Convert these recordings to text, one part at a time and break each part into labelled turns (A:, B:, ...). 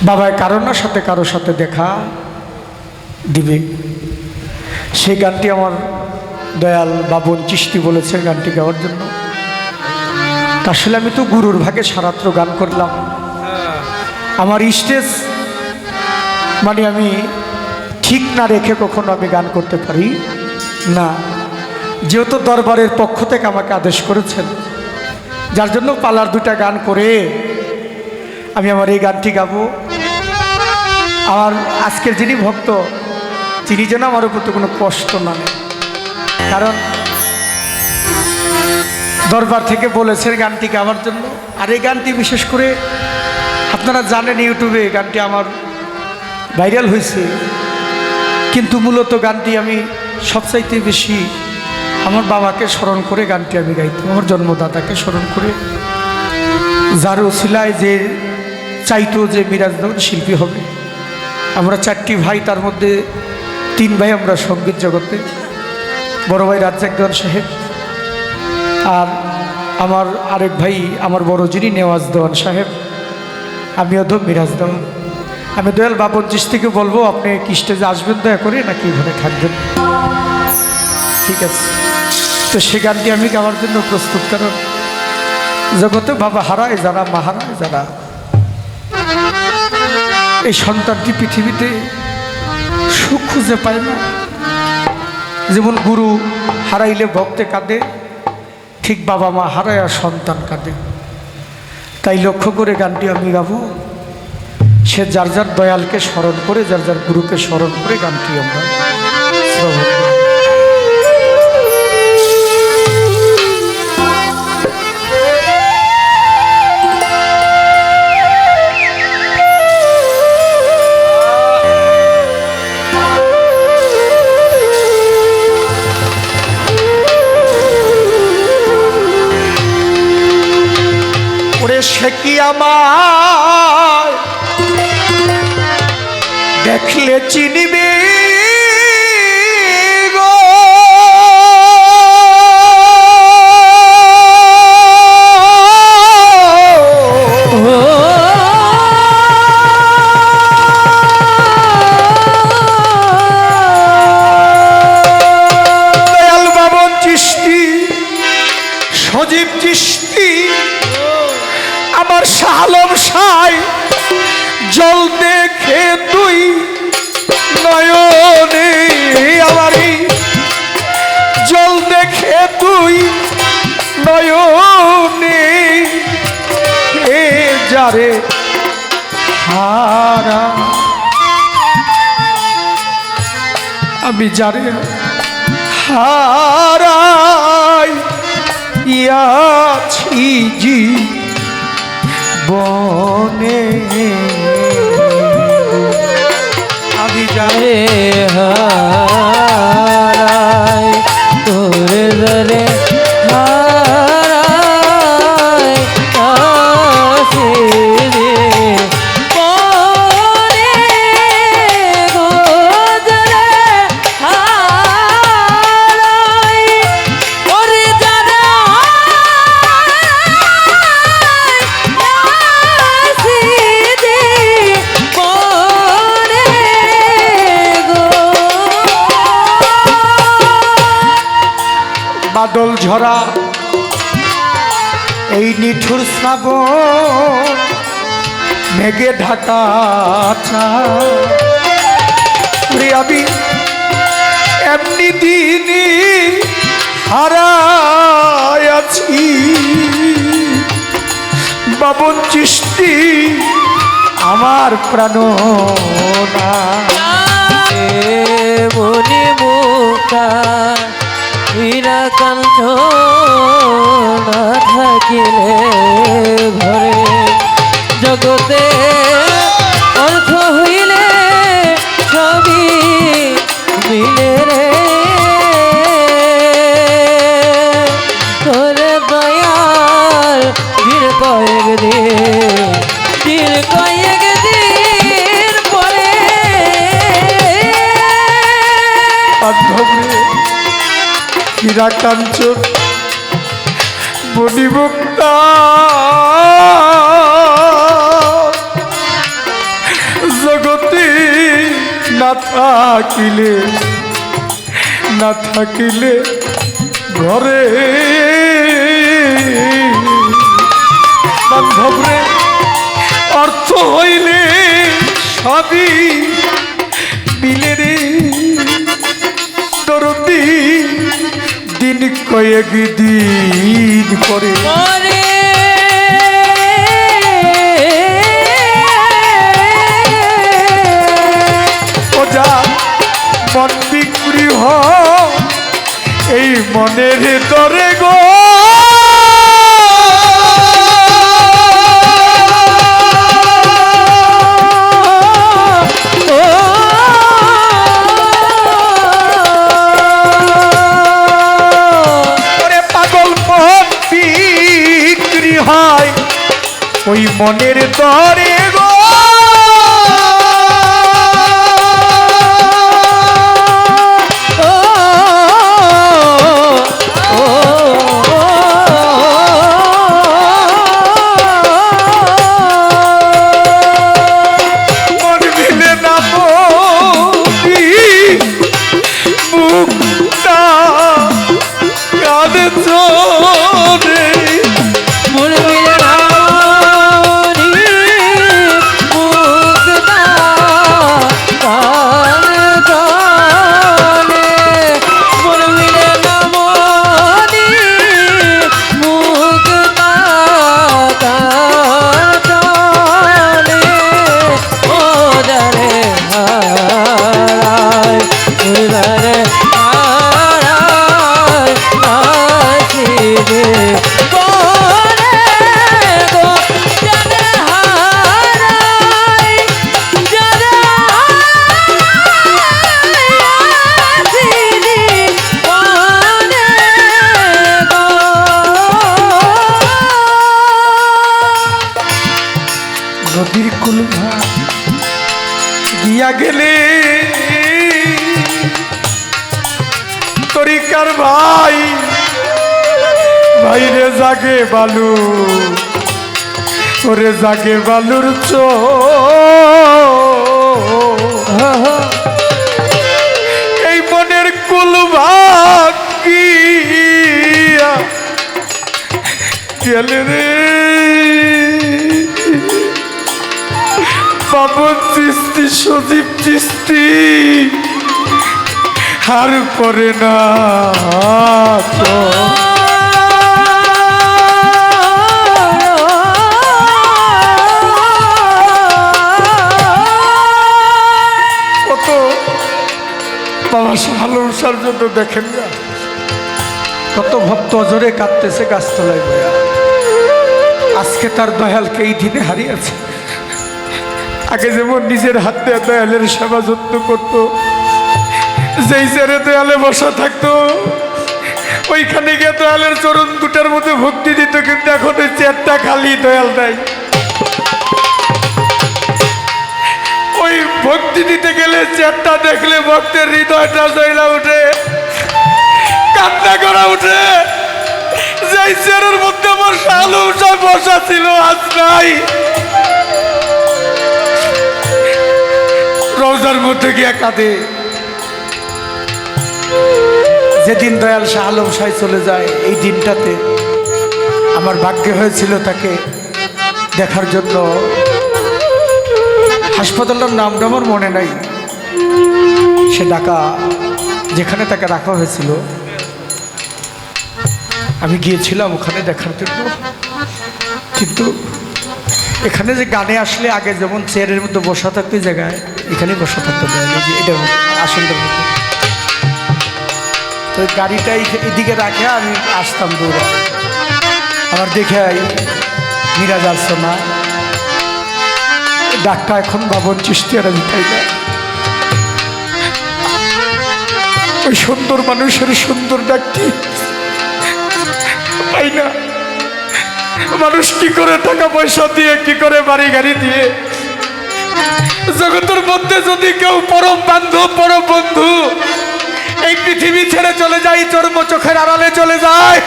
A: বাবায় কারোর সাথে কারোর সাথে দেখা দিবে। সেই গানটি আমার দয়াল বাবন চিশতি বলেছে গানটি গাওয়ার জন্য। আসলে আমি তো গুরুর ভাগে সারাত্র গান করলাম। আমার স্টেজ মানে আমি ঠিক না রেখে কখনো আমি গান করতে পারি না, যেহেতু দরবারের পক্ষ থেকে আমাকে আদেশ করেছেন, যার জন্য পালার দুটা গান করে আমি আমার এই গানটি গাবো। আমার আজকের যিনি ভক্ত তিনি যেন আমার উপর তো কোনো কষ্ট না নেয়, কারণ দরবার থেকে বলেছেন গানটি গাওয়ার জন্য। আর এই গানটি বিশেষ করে আপনারা জানেন ইউটিউবে এই গানটি আমার ভাইরাল হয়েছে, কিন্তু মূলত গানটি আমি সবচাইতে বেশি আমার বাবাকে স্মরণ করে গানটি আমি গাইতাম, আমার জন্মদাতাকে স্মরণ করে, যার ওসিলায় যে চাইতো যে মিরাজ দেওয়ান শিল্পী হবে। আমরা চারটি ভাই, তার মধ্যে তিন ভাই আমরা সঙ্গীত জগতে, বড় ভাই রাজ্জাক দেওয়ান সাহেব, আর আমার আরেক ভাই আমার বড় যিনি নেওয়াজ দেওয়ান সাহেব, আমিও তো মিরাজ দেওয়ান। আমি দয়াল বাবন চিশতিকে বলবো আপনি কি স্টেজে আসবেন দয়া করে, নাকি এখানে থাকবেন? ঠিক আছে, তো সে গানটি আমি গাওয়ার জন্য প্রস্তুত। কারণ জগতে বাবা হারায় যারা, মা হারায় যারা, এই সন্তানটি পৃথিবীতে সুখ খুঁজে পায় না। যেমন গুরু হারাইলে ভক্তে কাঁদে, ঠিক বাবা মা হারায় আর সন্তান কাঁদে। তাই লক্ষ্য করে গানটি আমি গাবো। সে যার যার দয়ালকে স্মরণ করে, যার যার গুরুকে স্মরণ করে গানটি আমরা শ্রবণ করি। সে কি আমায় দেখলে চিনিবে গো, দয়াল বাবন চিশতি, সজীব চিশতি, আমার শালম সাই জল দেখে তুই নয়নে, আমারই জল দেখে তুই নয়নে, এ যারে হারা, আমি যারে হারাই ইয়াছি জি বনে, আমি যারে
B: হারাই তোরে ধরে হারাই কাছে রে পরে গোদরে হারাই ওরে যারা
A: বাদল ঝরা এই নিঠুর শ্রাবণ মেঘে ঢাকা আমি এমনি দিনই হারায় আছি। বাবন চিশতি আমার প্রাণনা,
B: মনি মুক্তা হীরা কণ্ঠ না থাকিলে ঘরে, জগতে অর্থ হইলে সবই মিলে রে, তোরে দয়াল দিন কয়েক দিন কয়েক দিন পরে
A: অন্ধরে হীরা কাঞ্চন মণিমুক্তা না থাকিলে না থাকিলে ঘরে বান্ধব রে অর্থ হইলে সবই মিলে রে দরদি দিন কয়েক দিন পরে
B: ওরে
A: ওজা মন বিক্রি হয় এই মনের দরে গো ওরে পাগল মন বিক্রি হয় ওই মনের দরে গো নদীর কুলভা গিয়া গেলে তরিকার ভাই ভাইরে জাগে বালু ওরে জাগে বালুর চো এই মনের কুলভা গিয়া গেলে রে বাবন চিস্তি সজীব চিস্তি হার করে না তো কত বাবা শাহালুর জন্য দেখেন না কত ভক্ত অজরে কাঁদতেছে গাছতলায় বয়া আজকে তার দয়ালকে এই দিনে হারিয়েছে আগে যেমন নিজের হাত দিয়ে দয়ালের সেবা যত্ন করতো যেই চেয়ারে দয়ালে বসা থাকতো ওইখানে গিয়ে দয়ালের চরণ দুটার মধ্যে ভক্তি দিত কিন্তু এখন ওই চেয়ারটা খালি দয়াল নাই ওই ভক্তি দিতে গেলে চেয়ারটা দেখলে ভক্তের হৃদয়টা জয়লা উঠে কান্না করা উঠে যেই চেয়ারের মধ্যে আমার শালু সব বসা ছিল আজ নাই রোজার মধ্যে গিয়া কাঁদে যেদিন দয়াল শাহ আলম শাহ চলে যায় এই দিনটাতে আমার ভাগ্যে হয়েছিল তাকে দেখার জন্য হাসপাতালের নামটা আমার মনে নাই সে ঢাকা যেখানে তাকে রাখা হয়েছিল আমি গিয়েছিলাম ওখানে দেখার জন্য কিন্তু এখানে যে গানে আসলে আগে যেমন চেয়ারের মধ্যে বসা থাকতো জায়গায় এখানে বসা থাকতো এটা আসনটার মধ্যে তো গাড়িটা এদিকে রাখে আমি আসতাম দৌড়া আমার দেখে মিরাজ আসতো না ডাকটা এখন বাবন চিস্তিয়ারা মিঠাই না ওই সুন্দর মানুষের সুন্দর ডাকটি পাই না মানুষ কি করে টাকা পয়সা দিয়ে কি করে বাড়ি গাড়ি দিয়ে জগতের মধ্যে যদি কেউ পরম বান্ধব পরম বন্ধু এই পৃথিবী ছেড়ে চলে যায় চর্ম চোখের আড়ালে চলে যায়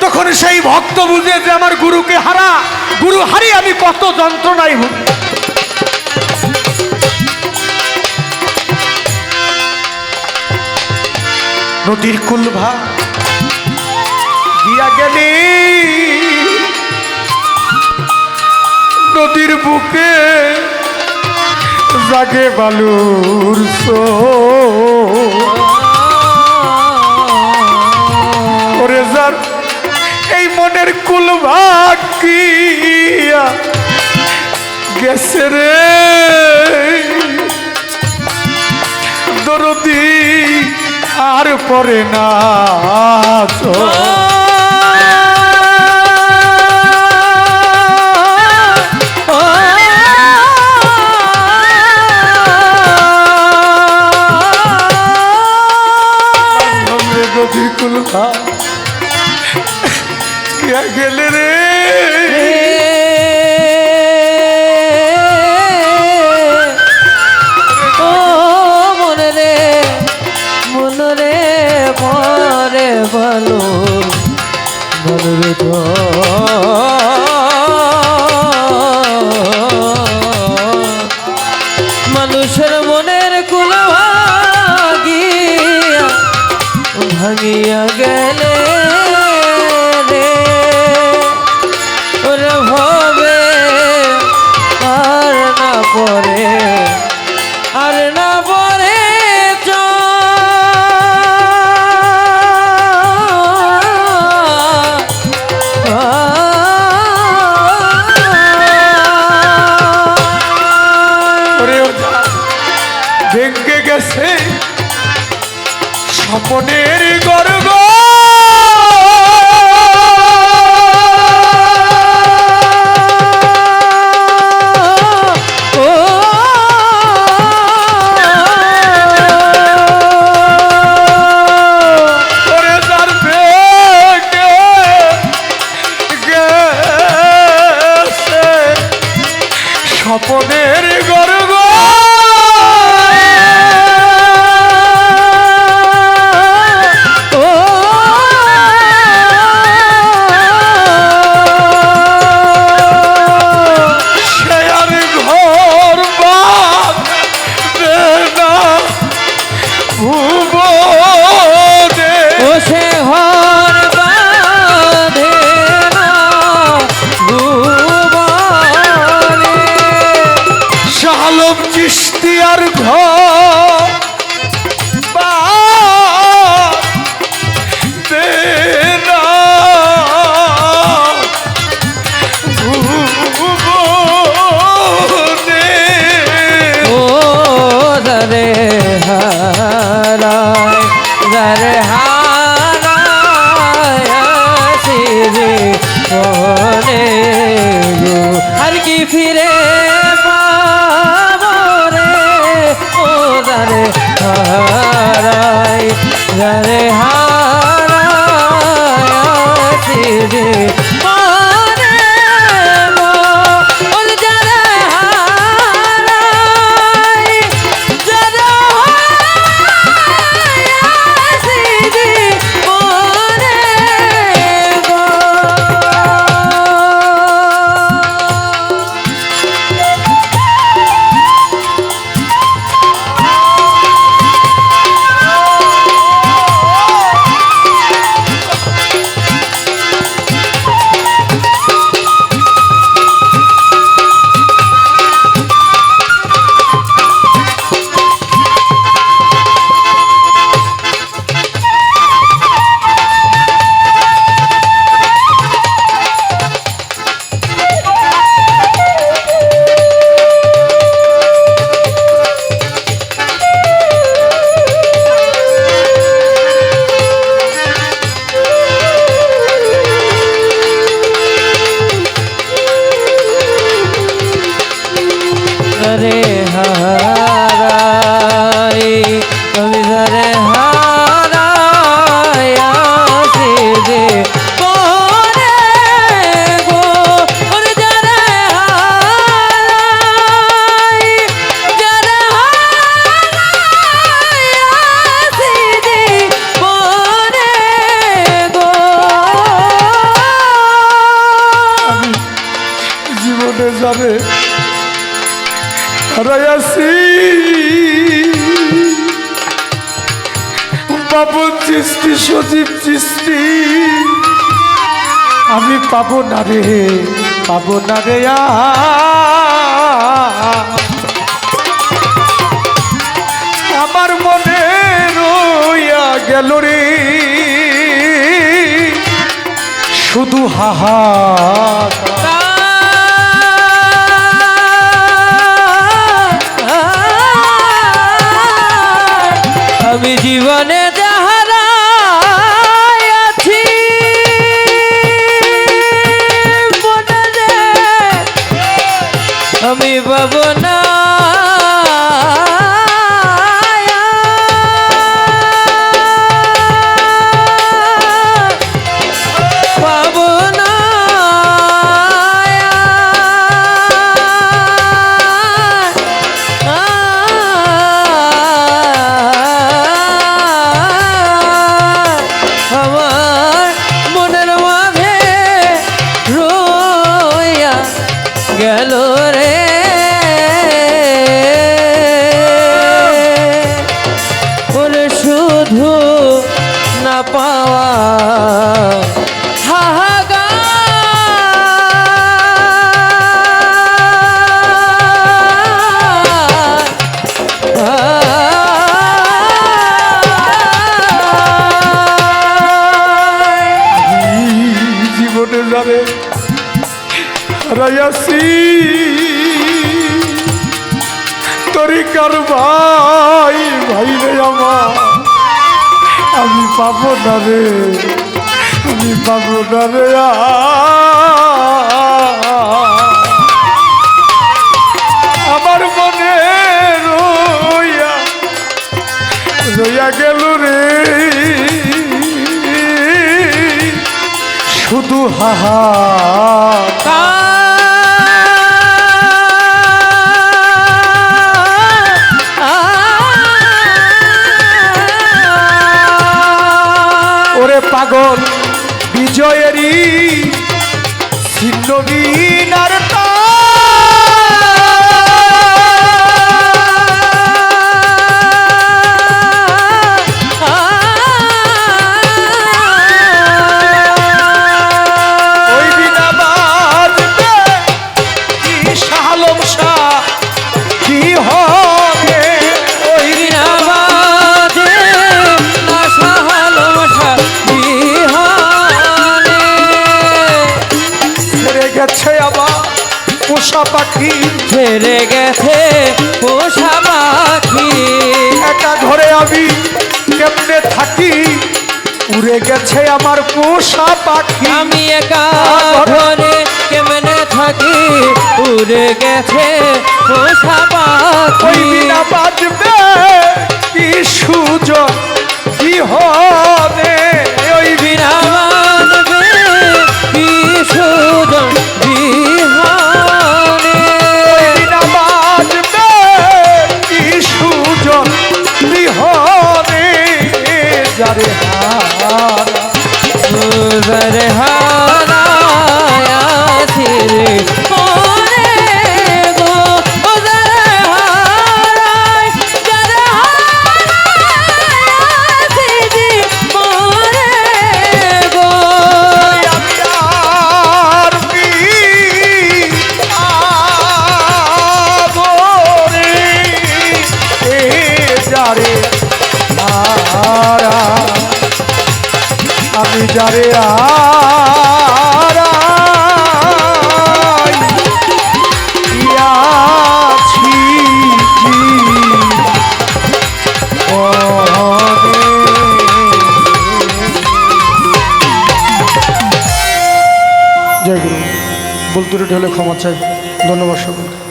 A: তখন সেই ভক্ত বুঝে যে আমার গুরুকে হারা গুরু হারিয়ে আমি কত যন্ত্রণায় ভুগি নদীর কুলভা গিয়া গেলি নদীর বুকে জাগে বালুর ওরে যার এই মনের কুলভা গিয়া গেছে রে দরদি আর পরে না নদীর কুলভা গিয়া গেলে রে
B: মানুষের মনের কুলা ভাঙিয়া গেলে রে ওরে ভবে আর না পরে
A: ভেঙ্গে গেছে স্বপনের গর্ব স্বপনের গর্ব চিস্তিয়ার ঘর
B: ও রে হারায় রে হারায় রে মনে গো আর কি ফিরে রে হারায় রে হারায় রে মনে গো ওর যারে হারায় যারে হারায় রে মনে গো রে হারাই তুমি রে হারাই আসে রে পরে গো ওর যারে হারাই যারে হারাই আসে রে পরে গো
A: জীবনে যাবে হারাইয়াছি বাবন চিস্তি সজীব চিস্তি আমি পাবো না রে পাবো না রে আমার মনে রইয়া গেল রে শুধু হাহা
B: আমি জীবনে যাহারা আছি মনে রে আমি পাবো না পাবো না আমার মনের মাঝে রইয়া গেল রে ওরে শুধু না পাওয়া
A: জীবনে যাবে রায়াসি তরিকার ভাই ভাই রে আমার আমি পাবো না রে আমি পাবো না রে আমার মনে রইয়া রইয়া গেল রে শুধু হাহা ওরে পাগল বিজয়েরই ছিন্নবিনার পোষা পাখি
B: ছেড়ে গেছে পোষা পাখি
A: একা ঘরে আমি কেমনে থাকি উড়ে গেছে আমার পোষা পাখি
B: আমি একা ঘরে কেমনে থাকি উড়ে গেছে পোষা পাখি
A: ওই বিনা বাজবে কি সুযোগ কি হবে
B: ওই বিনা বাজবে কি সুযোগ
A: যারে
B: হারা আছি রে ওরে গো ও যারে হারাই যারে হারাই আছি মোরে গো
A: আর কি আবরে এ যারে আমি যারে আছি জয় গুরু বলতুরে ঢেলে ক্ষমা চাই ধন্যবাদ সকলকে।